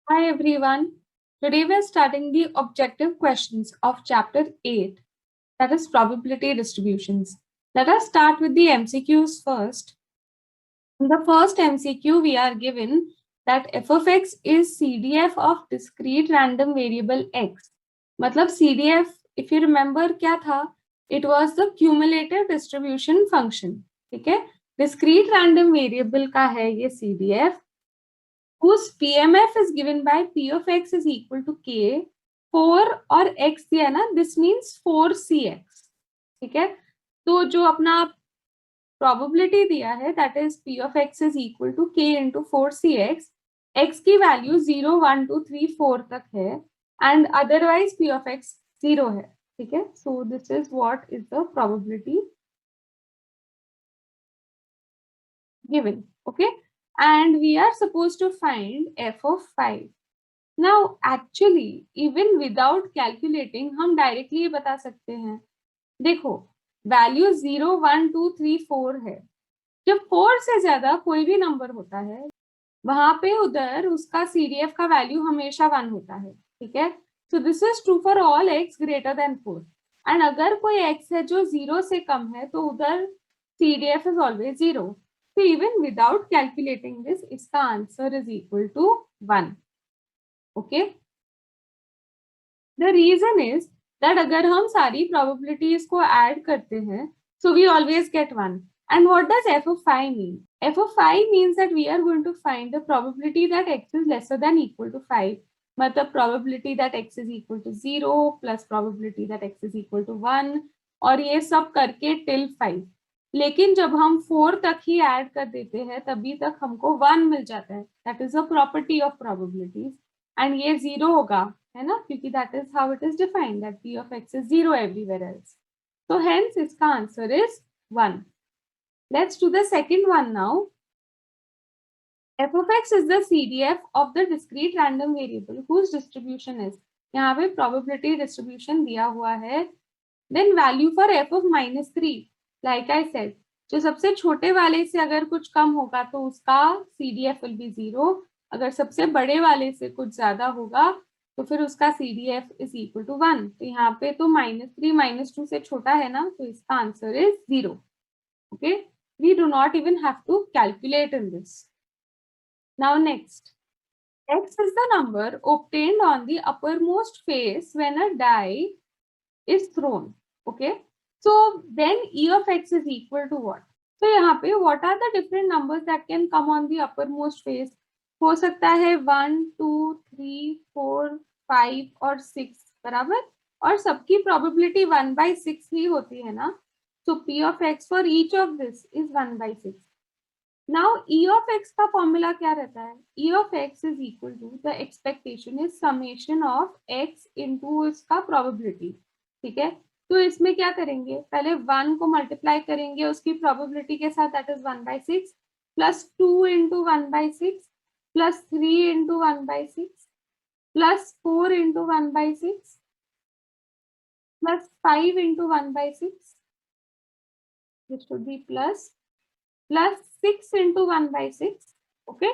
Hi everyone. Today we are starting the objective questions of chapter 8, that is probability distributions. Let us start with the MCQs first. In the first MCQ, we are given that f of x is CDF of discrete random variable x. मतलब CDF, if you remember क्या था? It was the cumulative distribution function. ठीक है? Discrete random variable का है ये CDF, whose PMF is given by P of x is equal to K, 4 और x दिया ना, this means 4cx. ठीक है, तो जो अपना probability दिया है, that is P of x is equal to K into 4cx, x की वैल्यू 0, 1, 2, 3, 4 तक है, and otherwise P of x 0 है. ठीक है, so this is what is the probability given. Okay, and we are supposed to find f of 5. Now actually even without calculating हम directly ये बता सकते हैं. देखो वैल्यू 0, 1, 2, 3, 4 है. जब 4 से ज्यादा कोई भी नंबर होता है वहां पे उधर उसका CDF का वैल्यू हमेशा 1 होता है. ठीक है, so this is true for all x greater than 4. And अगर कोई x है जो 0 से कम है तो उधर CDF is always 0. So even without calculating this, इसका answer is equal to 1. Okay, the reason is that अगर हम सारी probabilities को add करते हैं, so we always get 1. And what does f of 5 mean? F of 5 means that we are going to find the probability that x is lesser than equal to 5. मतलब probability that x is equal to 0 plus probability that x is equal to 1 और ये सब करके till 5. लेकिन जब हम 4 तक ही add कर देते हैं तभी तक हमको 1 मिल जाता है. That is a property of probabilities. And ये 0 होगा, है ना, क्योंकि that is how it is defined, that p of x is 0 everywhere else. So hence इसका answer is 1. Let's do the second one now. f of x is the CDF of the discrete random variable whose distribution is, यहाँ पे probability distribution दिया हुआ है. Then value for f of -3, like I said, जो सबसे छोटे वाले से अगर कुछ कम होगा तो उसका CDF will be 0. अगर सबसे बड़े वाले से कुछ ज्यादा होगा तो फिर उसका CDF is equal to 1. तो यहाँ पे तो -3 -2 से छोटा है ना, तो इसका answer is 0. Okay, we do not even have to calculate in this. Now next, x is the number obtained on the uppermost face when a die is thrown. Okay, so then E of x is equal to what? So यहाँ पे what are the different numbers that can come on the uppermost face? हो सकता है 1, 2, 3, 4, 5 और 6, बराबर, और सबकी probability 1/6 ही होती है ना. So P of x for each of this is 1/6. Now E of x का फॉर्मूला क्या रहता है? E of x is equal to the expectation is summation of x into इसका probability. ठीक है, तो इसमें क्या करेंगे, पहले 1 को मल्टीप्लाई करेंगे उसकी प्रोबेबिलिटी के साथ, that is 1/6, plus 2 into 1/6, plus 3 into 1/6, plus 4 into 1/6, plus 5 into 1/6, which should be plus 6 into 1/6. Okay,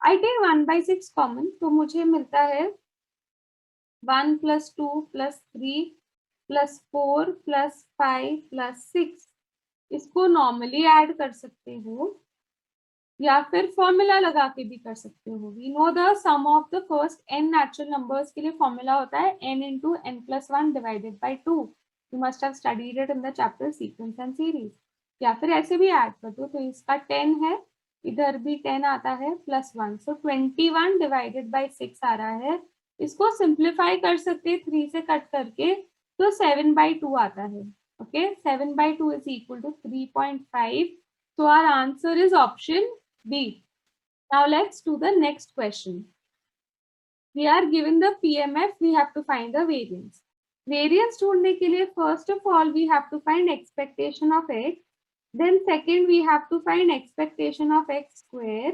I take 1/6 common, तो मुझे मिलता है 1 + 2 + 3 + 4 + 5 + 6. इसको नॉर्मली ऐड कर सकते हो या फिर फॉर्मूला लगा के भी कर सकते हो. We know the sum of the first n natural numbers के लिए फॉर्मूला होता है n into n+1 divided by 2. You must have studied it in the chapter sequence and series. या फिर ऐसे भी ऐड कर दो, तो इसका 10 है, इधर भी 10 आता है +1, सो 21 डिवाइडेड बाई 6 आ रहा है. इसको सिंप्लीफाई कर सकते हैं 3 से कट करके, तो 7/2 आता है. Okay, 7/2 is equal to 3.5. So our answer is option B. Now let's do the next question. We are given the PMF, we have to find the variance. Variance ढूंढने के लिए first of all we have to find expectation of x. Then second we have to find expectation of x square.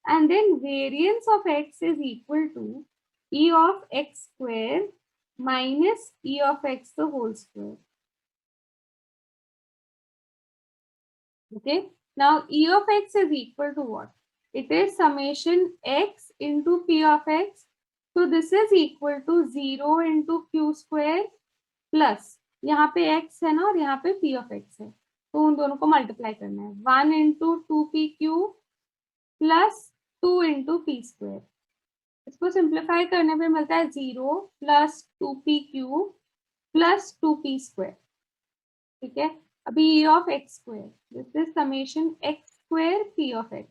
And then variance of x is equal to E of x square minus E of x the whole square. Okay, now E of x is equal to what? It is summation x into P of x तो this is equal to 0 into q square plus यहाँ पे x है ना और यहाँ पे p of x है, तो उन दोनों को मल्टीप्लाई करना है 1 into 2p³ plus 2 into P square. इसको सिंप्लीफाई करने पे मिलता है 0 plus 2p³ plus 2p square. ठीक है, अभी e of x square, this is summation x square p of x।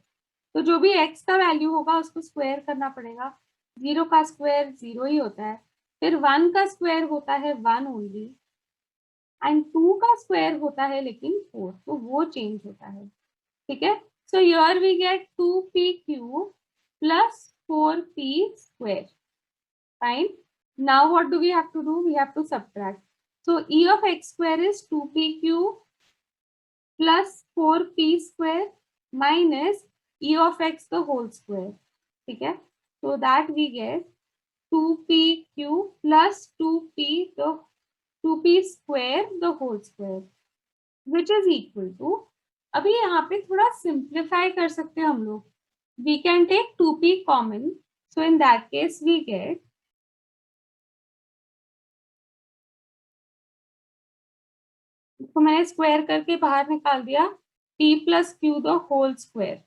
तो जो भी x का वैल्यू होगा उसको स्क्वायर करना पड़ेगा। 0 का स्क्वायर 0 ही होता है, फिर 1 का स्क्वायर होता है 1 ओनली, एंड 2 का स्क्वायर होता है लेकिन 4, तो वो चेंज होता है। ठीक है, so here we get 2p³ plus 4p square. Fine, now what do we have to do, we have to subtract. So e of x square is 2p³ plus 4p square minus e of x the whole square. ठीक है, so that we get 2p³ plus 2p square the whole square which is equal to, अभी यहाँ पे थोड़ा simplify कर सकते हैं हम लोग, we can take 2p common, so in that case we get, तो मैंने स्क्वायर करके बाहर निकाल दिया p plus q the whole square.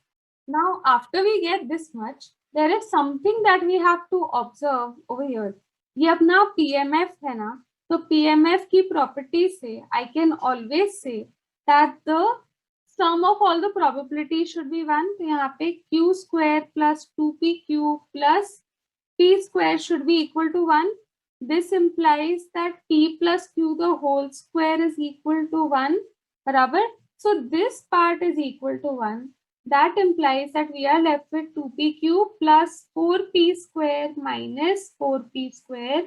Now after we get this much, there is something that we have to observe over here. ये अपना PMF है ना, तो PMF की property से I can always say that the sum of all the probabilities should be 1. तो यहाँ पे q square plus 2pq plus p square should be equal to 1. This implies that p plus q the whole square is equal to 1. बराबर, so this part is equal to 1. That implies that we are left with 2pq plus 4p square minus 4p square.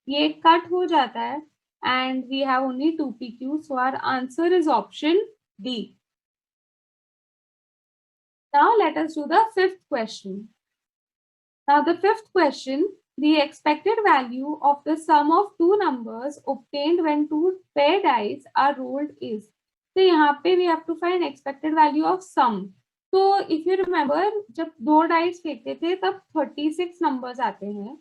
ये cut हो जाता है and we have only 2pq. So our answer is option D. Now let us do the fifth question. Now the fifth question, the expected value of the sum of two numbers obtained when two pair dice are rolled is. तो यहाँ पे we have to find expected value of sum. तो if you remember, जब दो dice फेंकते थे तब 36 numbers आते हैं,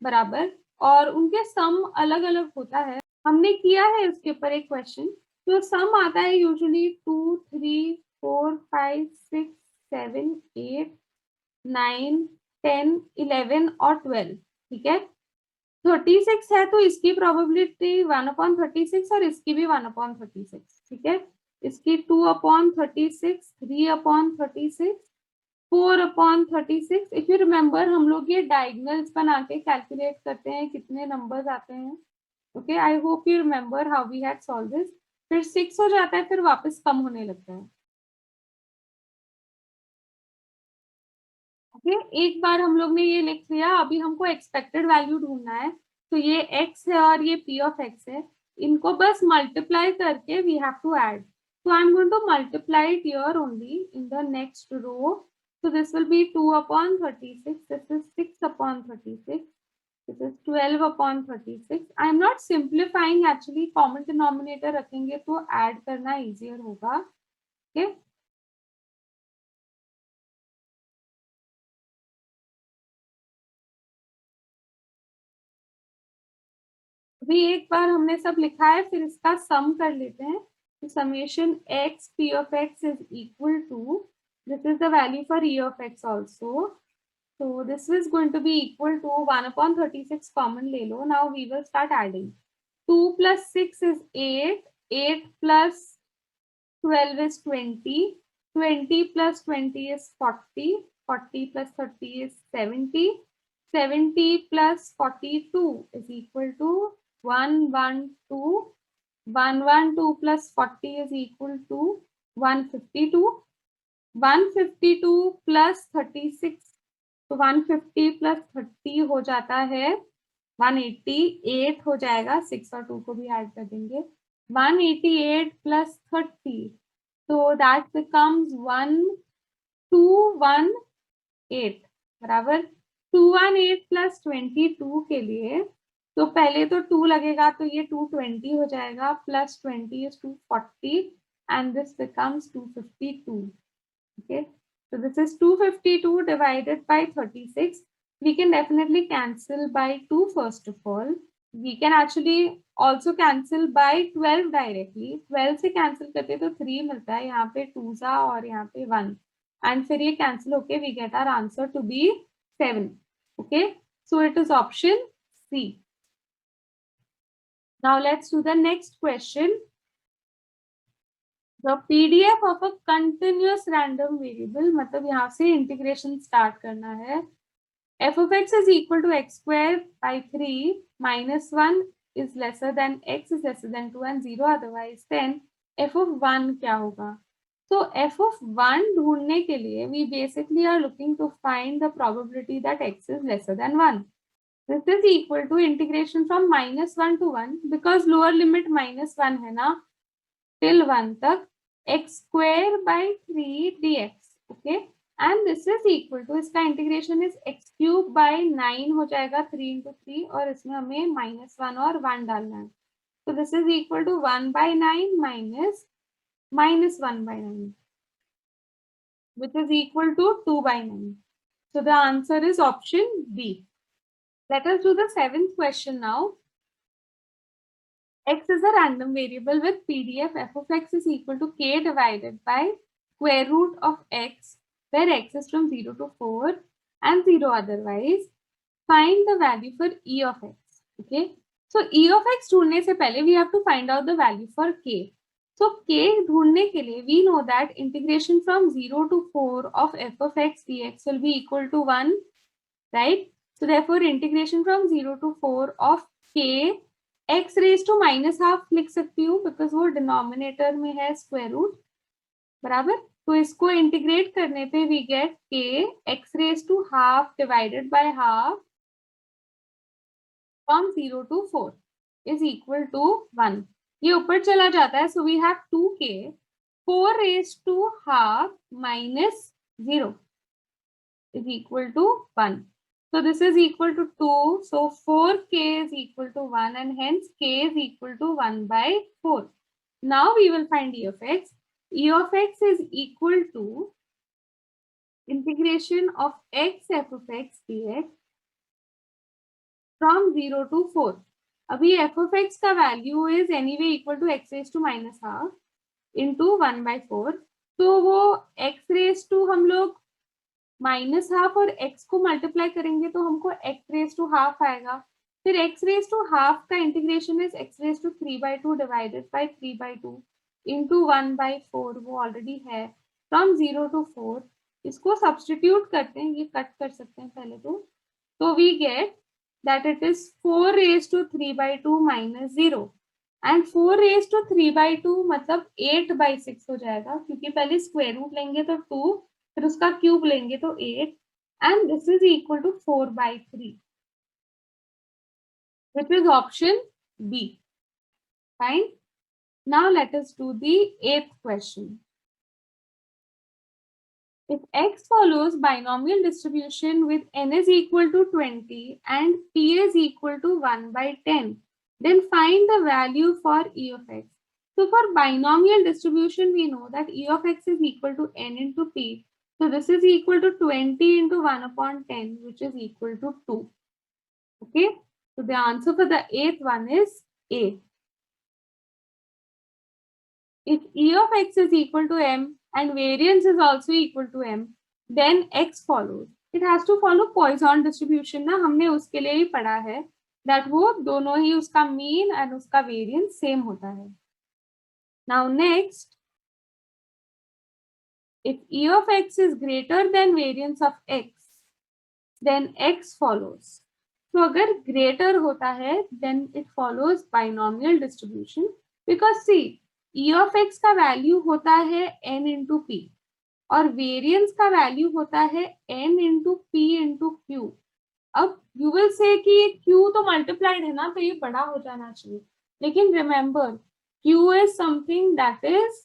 बराबर, और उनके सम अलग अलग होता है। हमने किया है उसके ऊपर एक क्वेश्चन, तो सम आता है यूजुअली 2, 3, 4, 5, 6, 7, 8, 9, 10, 11 और 12। ठीक है, 36 है तो इसकी प्रोबेबिलिटी 1/36 और इसकी भी 1/36। ठीक है, इसकी 2/36, 3/36, 4/36। इफ यू रिमेम्बर, हम लोग ये डायगोनल्स बना के कैलकुलेट करते हैं कितने नंबर्स आते हैं। Okay, I hope you remember how we had solve this. फिर 6 हो जाता है, फिर वापस कम होने लगता है। ओके, एक बार हम लोग ने ये लिख लिया, अभी हमको एक्सपेक्टेड वैल्यू ढूंढना है। तो ये x है और ये p ऑफ x है, इनको बस मल्टीप्लाई करके we have to add. So I'm going to multiply it here only in the next row. So this will be 2/36. This is 6/36. This is 12/36. I'm not simplifying actually. Common denominator रखेंगे तो add करना easier होगा. Okay. अभी एक बार हमने सब लिखा है, फिर इसका सम कर लेते हैं। तो summation x p of x is equal to, this is the value for e of x also. So this is going to be equal to 1/36 common ले लो. Now we will start adding. 2 plus 6 is 8. 8 plus 12 is 20. 20 plus 20 is 40. 40 plus 30 is 70. 70 plus 42 is equal to 112. 112 plus 40 is equal to 152. 152 plus 36, तो 150 plus 30 हो जाता है 188 हो जाएगा। 6 और 2 को भी ऐड कर देंगे। 188 plus 30, so that becomes 1218 बराबर। 218 plus 22 के लिए तो पहले तो 2 लगेगा, तो ये 220 हो जाएगा, plus 20 is 240 and this becomes 252. Okay, so this is 252 divided by 36. We can definitely cancel by 2 first of all. We can actually also cancel by 12 directly. 12 से cancel करते तो 3 मिलता है, यहाँ पे 2 सा और यहाँ पे 1, and फिर ये cancel होके we get our answer to be 7. Okay, so it is option C. Now let's do the next question. The PDF of a continuous random variable, मतलब यहाँ से integration start करना है. F of x is equal to x square by 3 minus 1 is lesser than x is lesser than 2 and 0 otherwise, then f of 1 क्या होगा? So f of 1 ढूंढने के लिए we basically are looking to find the probability that x is lesser than 1. This is equal to integration from minus 1 to 1 because lower limit minus 1 है ना, till 1 तक x square by 3 dx. Okay, and this is equal to, इसका integration is x cube by 9 हो जाएगा 3 into 3 और इसमें हमें -1 और 1 डालना है. So this is equal to 1 by 9 minus -1 by 9, which is equal to 2 by 9. So the answer is option B. Let us do the 7th question now. X is a random variable with PDF. F of x is equal to k divided by square root of x, where x is from 0 to 4 and 0 otherwise. Find the value for e of x. Okay, so e of x ढूंढने से पहले we have to find out the value for k. So k ढूंढने के लिए we know that integration from 0 to 4 of f of x dx will be equal to 1, right? So therefore integration from 0 to 4 of k x raised to -12 लिख सकती हूँ because वो denominator में है square root, बराबर. तो इसको इंटीग्रेट करने पे we get k x raised to half divided by half from 0 to 4 is equal to 1. ये ऊपर चला जाता है, so we have 2k 4 raised to half minus 0 is equal to 1. So this is equal to 2. So 4k is equal to 1 and hence k is equal to 1 by 4. Now we will find e of x. E of x is equal to integration of x f of x dx from 0 to 4. अभी f of x का value is anyway equal to x raised to -12 into 1 by 4. तो वो x raised to हम लोग -12 और x को multiply करेंगे तो हमको x raised to half आएगा. फिर x raised to half का integration is x raised to 3 by 2 divided by 3 by 2 into 1 by 4, वो ऑलरेडी है. फ्रॉम 0 to 4 इसको सब्सटीट्यूट करते हैं, ये कट कर सकते हैं पहले तो we get that it is 4 raised to 3 by 2 minus 0 and 4 raised to 3 by 2 मतलब 8 by 6 हो जाएगा, क्योंकि पहले स्क्वायर रूट लेंगे तो 2 फिर उसका क्यूब लेंगे तो 8 and this is equal to 4 by 3, which is option B. Fine. Now let us do the 8th question. If x follows binomial distribution with n is equal to 20 and p is equal to 1 by 10, then find the value for e of x. So for binomial distribution, we know that e of x is equal to n into p. So this is equal to 20 into 1 upon 10, which is equal to 2. Okay, so the answer for the 8th one is A. If e of x is equal to m and variance is also equal to m, then x follows. It has to follow Poisson distribution ना, हमने उसके लिए ही पढ़ा है that वो दोनों ही उसका mean and उसका variance same होता है. Now next, if e of x is greater than variance of x, then x follows. तो अगर greater होता है then it follows binomial distribution because see e of x का वैल्यू होता है n into p और वेरिएंस का value होता है n into p into q. अब you will say कि ये q तो मल्टीप्लाइड है ना, तो ये बड़ा हो जाना चाहिए, लेकिन remember q is something that is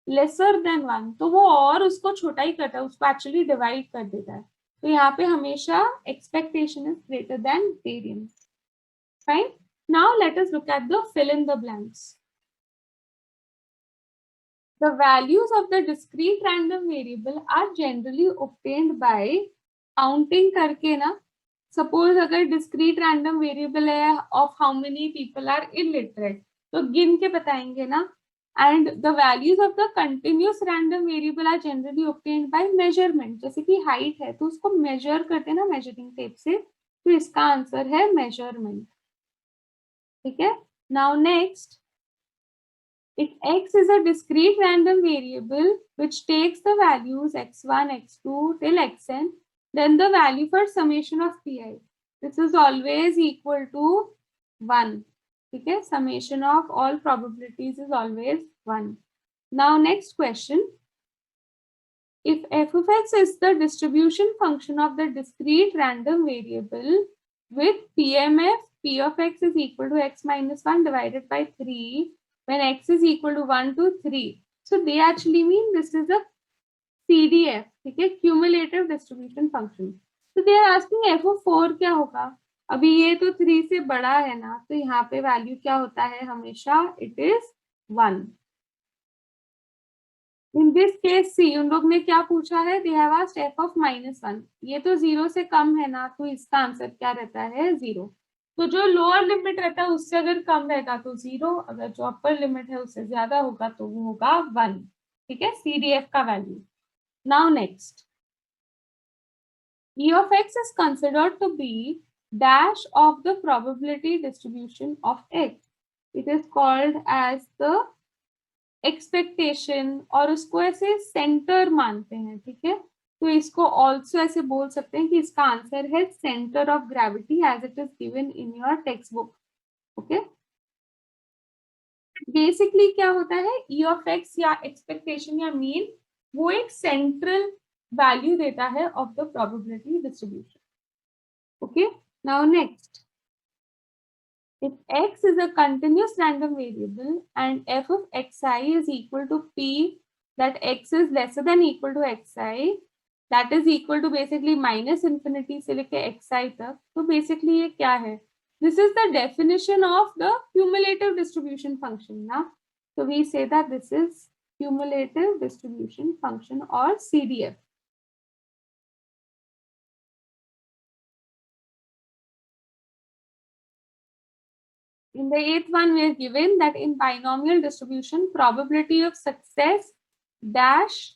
lesser than 1, तो वो और उसको छोटा ही करता है, उसको एक्चुअली डिवाइड कर देता है. तो यहाँ पे हमेशा expectation is greater than variance. Fine. Now let us look at the fill in the blanks. The values of the discrete random variable are generally obtained by counting करके ना, सपोज अगर डिस्क्रीट रैंडम वेरिएबल है of how many people are illiterate, तो गिन के बताएंगे ना. And the values of the continuous random variable are generally obtained by measurement. जैसे कि हाइट है तो उसको मेजर करते हैं ना मेजरिंग टेप से, तो इसका आंसर है मेजरमेंट. ठीक है. Now next, if x is a discrete random variable which takes the values x1, x2 till xn, then the value for summation of pi, this is always equal to 1. Okay, summation of all probabilities is always 1. Now next question, if f of x is the distribution function of the discrete random variable with PMF, p of x is equal to x minus 1 divided by 3 when x is equal to 1 to 3. So they actually mean this is a CDF, ठीक है, cumulative distribution function. So they are asking f of 4 क्या होगा. अभी ये तो 3 से बड़ा है ना, तो यहाँ पे वैल्यू क्या होता है हमेशा, it is 1. In this case see उन लोग ने क्या पूछा है, they have asked f of -1. ये तो 0 से कम है ना, तो इसका आंसर क्या रहता है 0. तो जो लोअर लिमिट रहता है उससे अगर कम रहेगा तो 0, अगर जो अपर लिमिट है उससे ज्यादा होगा तो वो होगा 1. ठीक है, CDF का value. Now next, E of x is considered to be dash of the probability distribution of x. It is called as the expectation, और उसको ऐसे सेंटर मानते हैं. ठीक है, तो इसको ऑल्सो ऐसे बोल सकते हैं कि इसका आंसर है centre of gravity as it is given in your text book. Okay, basically क्या होता है, ई ऑफ एक्स या एक्सपेक्टेशन या मीन, वो एक सेंट्रल वैल्यू देता है of the probability distribution. Okay, now next, if x is a continuous random variable and f of xi is equal to p, that x is lesser than equal to xi, that is equal to basically minus infinity से लेके xi तक, तो basically ये क्या है, this is the definition of the cumulative distribution function ना. So we say that this is cumulative distribution function or CDF. In the eighth one, we are given that in binomial distribution, probability of success dash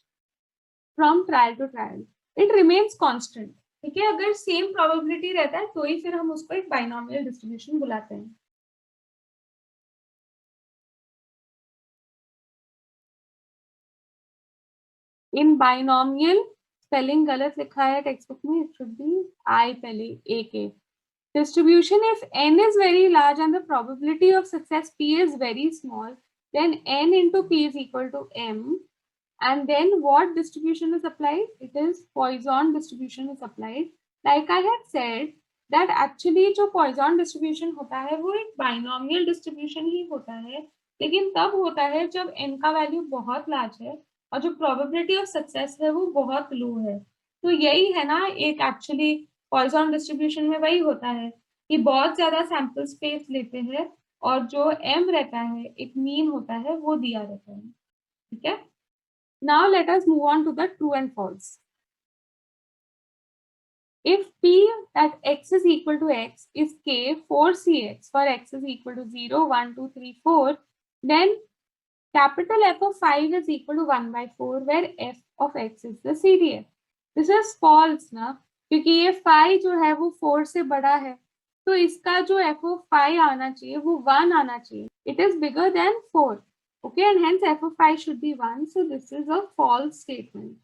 from trial to trial, it remains constant. ठीक है, अगर same probability रहता है तो ही फिर हम उसको एक बाइनोमियल डिस्ट्रीब्यूशन बुलाते हैं. इन बाइनोमियल, स्पेलिंग गलत लिखा है टेक्स्ट बुक में, इट शुड बी आई पहले ए के. Distribution, if n is very large and the probability of success p is very small, then n into p is equal to m. And then what distribution is applied? It is Poisson distribution is applied. Like I had said that actually जो Poisson distribution होता है वो एक binomial distribution ही होता है, लेकिन तब होता है जब n का वैल्यू बहुत लार्ज है और जो probability of success है वो बहुत लो है. तो यही है ना एक एक्चुअली Poisson distribution में वही होता है कि बहुत ज्यादा सैंपल स्पेस लेते हैं और जो m रहता है एक मीन होता है वो दिया रहता है. ठीक है. Now let us move on to the true and false. If p at x is equal to x is k 4cx for x is equal to 0, 1, 2, 3, 4, then capital F of 5 is equal to 1 by 4 where f of x is the CDF. This is false ना, क्योंकि ये 5 जो है वो 4 से बड़ा है, तो इसका जो f of 5 आना चाहिए वो 1 आना चाहिए. It is bigger than 4. Okay, and hence f of 5 should be 1. So this is a false statement.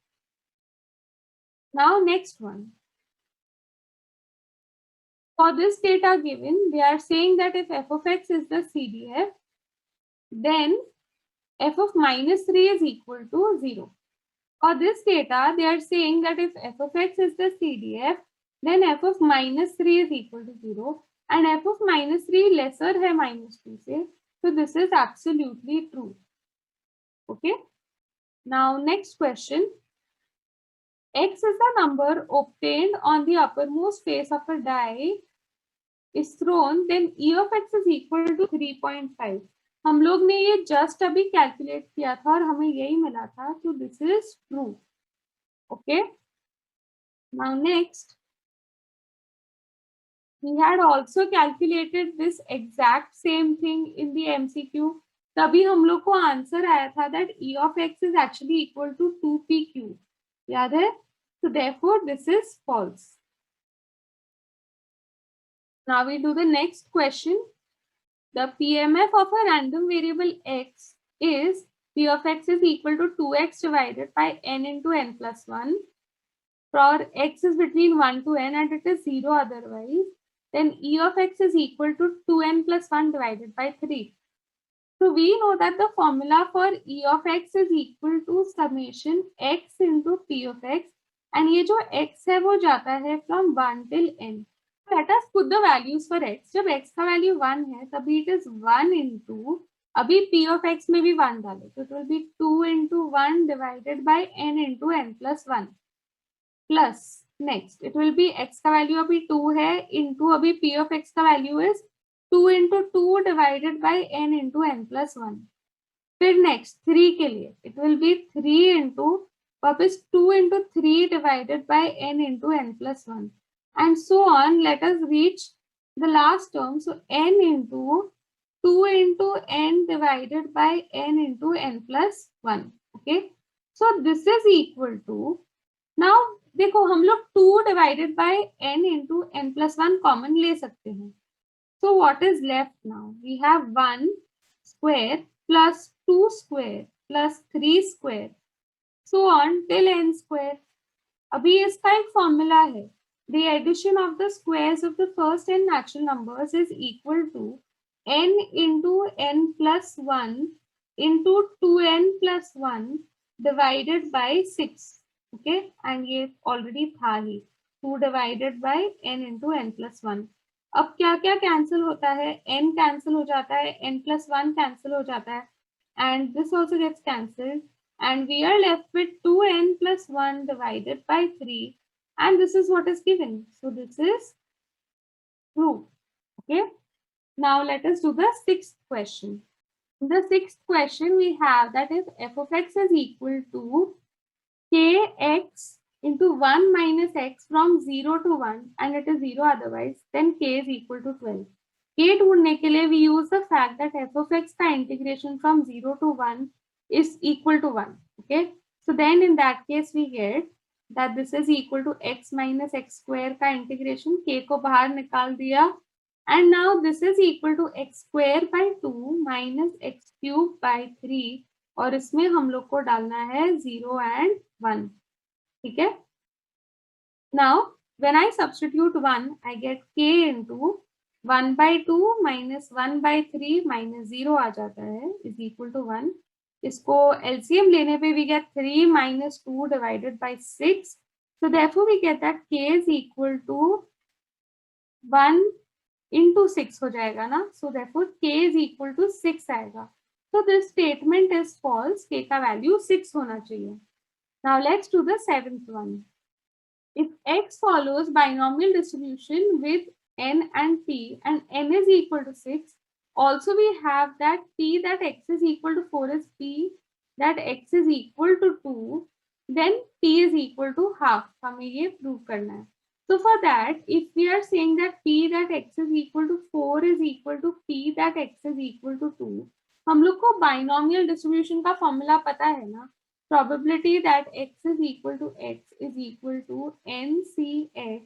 Now next one. For this data given, they are saying that if f of x is the CDF, then f of minus 3 is equal to 0. For this data, they are saying that if f of x is the CDF, then f of minus 3 is equal to 0 and f of minus 3 lesser है minus 2 से. So this is absolutely true. Okay. Now next question. X is the number obtained on the uppermost face of a die is thrown, then E of x is equal to 3.5. हम लोग ने ये just अभी calculate किया था और हमें यही मिला था, तो this is true. Okay, now next, We had also calculated this exact same thing in the MCQ. तभी हम लोग को आंसर आया था that E of x is actually equal to 2pq. याद है? So therefore this is false. Now we do the next question. The PMF of a random variable x is P of x is equal to 2x divided by n into n plus 1. For x is between 1 to n and it is 0 otherwise, then E of x is equal to 2n plus 1 divided by 3. So we know that the formula for E of x is equal to summation x into P of x, and ये जो x है वो जाता है from 1 till n. Let us put the values for x. जब x का value 1 है तभी it is 1 into, अभी P of x में भी 1 डालो तो it will be 2 into 1 divided by n into n plus 1 plus next it will be x का value अभी 2 है into अभी P of x का value is 2 into 2 divided by n into n plus 1. फिर next 3 के लिए it will be 3 into वापस 2 into 3 divided by n into n plus 1 and so on. Let us reach the last term. So n into 2 into n divided by n into n plus 1. Okay. So this is equal to, now देखो हम लोग 2 divided by n into n plus 1 common ले सकते हैं. So what is left now? We have 1 square plus 2 square plus 3 square so on till n square. अभी इसका एक formula है. The addition of the squares of the first n natural numbers is equal to n into n plus 1 into 2n plus 1 divided by 6. Okay, and ये already था ही 2 divided by n into n plus 1. अब क्या क्या cancel होता है? n cancel हो जाता है, n plus 1 कैंसिल हो जाता है, and this also gets cancelled, and we are left with 2n plus 1 divided by 3, and this is what is given. So this is true. Okay, now let us do the sixth question. In the sixth question we have that if f of x is equal to kx into 1 minus x from 0 to 1 and it is 0 otherwise, then k is equal to 12. k ढूंढने के लिए we use the fact that f of x का integration from 0 to 1 is equal to 1. Okay, so then in that case we get that this is equal to x minus x square का integration, k को बाहर निकाल दिया, and now this is equal to x square by 2 minus x cube by 3, और इसमें हम लोग को डालना है 0 and 1. ठीक है. Now when I substitute 1 I get k into 1 by 2 minus 1 by 3 minus 0 आ जाता है is equal to 1. इसको LCM लेने पे we get 3 minus 2 divided by 6. So therefore we get that k is equal to 1 into 6 हो जाएगा ना. So therefore k is equal to 6 आएगा. So this statement is false. k का value 6 होना चाहिए. Now let's do the seventh one. If x follows binomial distribution with n and p and n is equal to 6, also we have that p that x is equal to 4 is p that x is equal to 2, then p is equal to half. हमें ये prove करना है. So for that, if we are saying that p that x is equal to 4 is equal to p that x is equal to 2, हम लोग को binomial distribution का formula पता है ना. Probability that x is equal to x is equal to ncx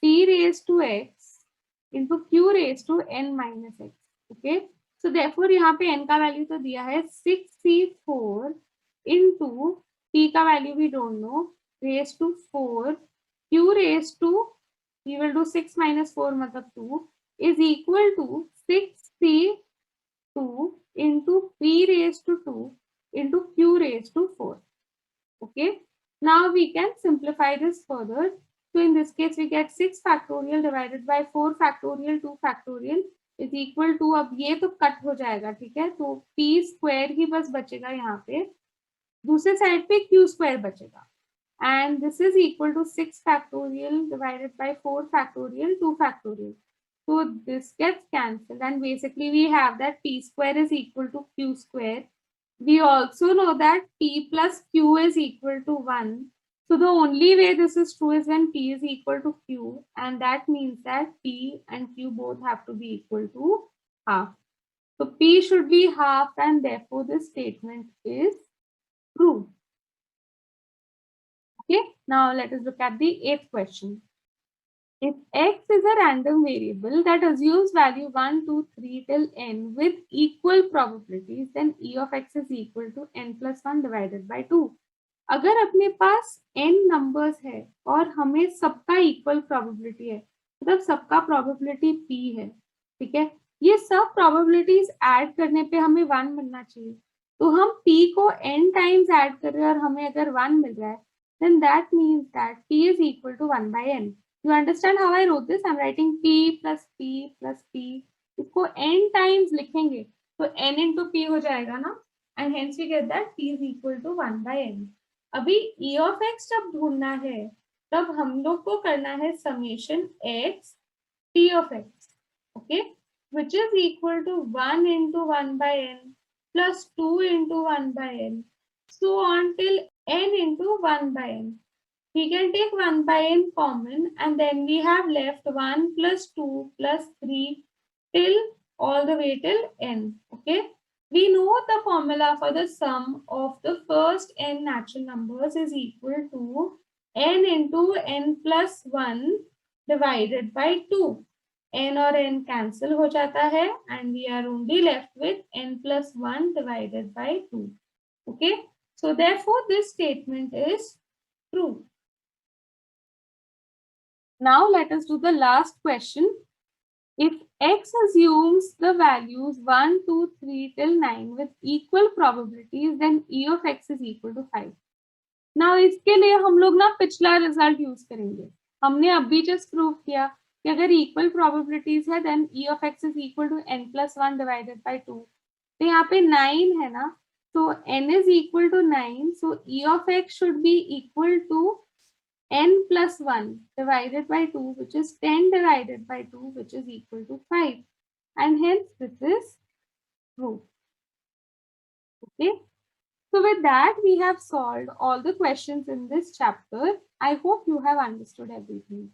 p raised to x into q raised to n minus x. Okay, so therefore यहाँ पे n का वैल्यू तो दिया है 6c4 into p का value we don't know raised to 4 q raised to, we will do 6 minus 4 मतलब 2 is equal to 6c2 into p raised to 2 into q raised to 4. Okay, now we can simplify this further. So in this case we get 6 factorial divided by 4 factorial 2 factorial is equal to, अब ये तो cut हो जाएगा. ठीक है, तो p square ही बस बचेगा यहाँ पे, दूसरे साइड पे q स्क्वायर बचेगा, and this is equal to 6 factorial divided by 4 factorial 2 factorial. So this gets cancelled and basically we have that p square is equal to q square. We also know that p plus q is equal to 1. So the only way this is true is when P is equal to Q, and that means that P and Q both have to be equal to half. So P should be half, and therefore this statement is true. Okay, now let us look at the 8th question. If X is a random variable that assumes value 1, 2, 3 till n with equal probabilities, then E of X is equal to n plus 1 divided by 2. अगर अपने पास n numbers है और हमें सबका equal probability है, मतलब सबका probability p है, ठीक है, ये सब प्रोबेबिलिटीज ऐड करने पे हमें 1 मिलना चाहिए. तो हम p को n टाइम्स ऐड कर रहे हैं और हमें अगर 1 मिल रहा है, then that means that p is equal to 1 by n. You understand how I wrote this? I'm writing p plus p plus p. इसको n times लिखेंगे तो n into p हो जाएगा ना, and hence we get that p is equal to 1 by n. अभी e of x जब ढूंढना है तब हम लोग को करना है summation x t of x, okay, which is equal to 1 into 1 by n plus 2 into 1 by n, so on till n into 1 by n. We can take 1 by n common, and then we have left 1 plus 2 plus 3 till all the way till n. Okay, we know the formula for the sum of the first n natural numbers is equal to n into n plus 1 divided by 2. n और n cancel हो जाता है, and we are only left with n plus 1 divided by 2. Okay, so therefore this statement is true. Now let us do the last question. If X assumes the values 1, 2, 3 till 9 with equal probabilities, then E of X is equal to 5. Now इसके लिए हम लोग ना पिछला result use करेंगे. हमने अभी just prove किया कि अगर इक्वल प्रोबेबिलिटीज है then E of X is equal to n plus 1 divided by 2. तो यहाँ पे 9 है ना, so n is equal to 9, so E of X should be equal to n plus 1 divided by 2, which is 10 divided by 2, which is equal to 5, and hence this is true. Okay, so with that we have solved all the questions in this chapter. I hope you have understood everything.